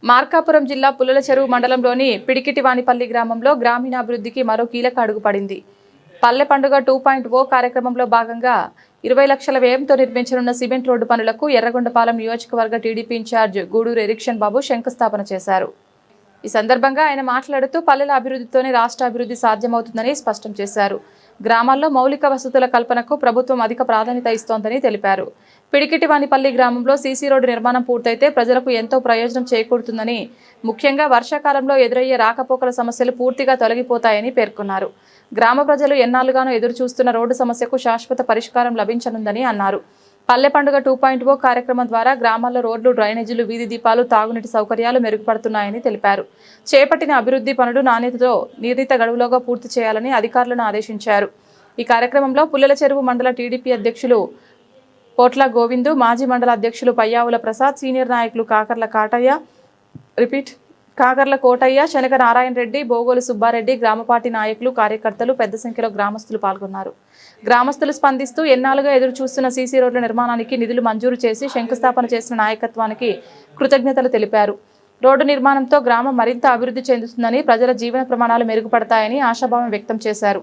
మార్కాపురం జిల్లా పుల్లల చెరువు మండలంలోని పిడికిటివానిపల్లి గ్రామంలో గ్రామీణాభివృద్ధికి మరో కీలక అడుగు పడింది. పల్లె పండుగ 2.0 కార్యక్రమంలో భాగంగా 20 లక్షల వ్యయంతో నిర్మించనున్న సిమెంట్ రోడ్డు పనులకు ఎర్రగొండపాలెం నియోజకవర్గ టీడీపీ ఇన్ఛార్జ్ గూడూరు ఎరిక్షన్ బాబు శంకుస్థాపన చేశారు. ఈ సందర్భంగా ఆయన మాట్లాడుతూ పల్లెల అభివృద్ధితోనే రాష్ట్ర అభివృద్ధి సాధ్యమవుతుందని స్పష్టం చేశారు. గ్రామాల్లో మౌలిక వసతుల కల్పనకు ప్రభుత్వం అధిక ప్రాధాన్యత ఇస్తోందని తెలిపారు. పిడికిటివానిపల్లి గ్రామంలో సీసీ రోడ్డు నిర్మాణం పూర్తయితే ప్రజలకు ఎంతో ప్రయోజనం చేకూరుతుందని, ముఖ్యంగా వర్షాకాలంలో ఎదురయ్యే రాకపోకల సమస్యలు పూర్తిగా తొలగిపోతాయని పేర్కొన్నారు. గ్రామ ప్రజలు ఎన్నాళ్లుగానో ఎదురు చూస్తున్న రోడ్డు సమస్యకు శాశ్వత పరిష్కారం లభించనుందని అన్నారు. పల్లె పండుగ 2.0 కార్యక్రమం ద్వారా గ్రామాల్లో రోడ్లు, డ్రైనేజీలు, వీధి దీపాలు, తాగునీటి సౌకర్యాలు మెరుగుపడుతున్నాయని తెలిపారు. చేపట్టిన అభివృద్ధి పనులు నాణ్యతతో నిర్ణీత గడువులోగా పూర్తి చేయాలని అధికారులను ఆదేశించారు. ఈ కార్యక్రమంలో పుల్లల చెరువు మండల టీడీపీ అధ్యక్షులు పోట్ల గోవిందు, మాజీ మండల అధ్యక్షులు పయ్యావుల ప్రసాద్, సీనియర్ నాయకులు కాకర్ల కోటయ్య, శనగ నారాయణ రెడ్డి, బోగోలు సుబ్బారెడ్డి, గ్రామ పార్టీ నాయకులు, కార్యకర్తలు పెద్ద సంఖ్యలో గ్రామస్తులు పాల్గొన్నారు. గ్రామస్తులు స్పందిస్తూ ఎన్నాళ్ళుగా ఎదురు చూస్తున్న సీసీ రోడ్ల నిర్మాణానికి నిధులు మంజూరు చేసి శంకుస్థాపన చేసిన నాయకత్వానికి కృతజ్ఞతలు తెలిపారు. రోడ్డు నిర్మాణంతో గ్రామం మరింత అభివృద్ధి చెందుతుందని, ప్రజల జీవన ప్రమాణాలు మెరుగుపడతాయని ఆశాభావం వ్యక్తం చేశారు.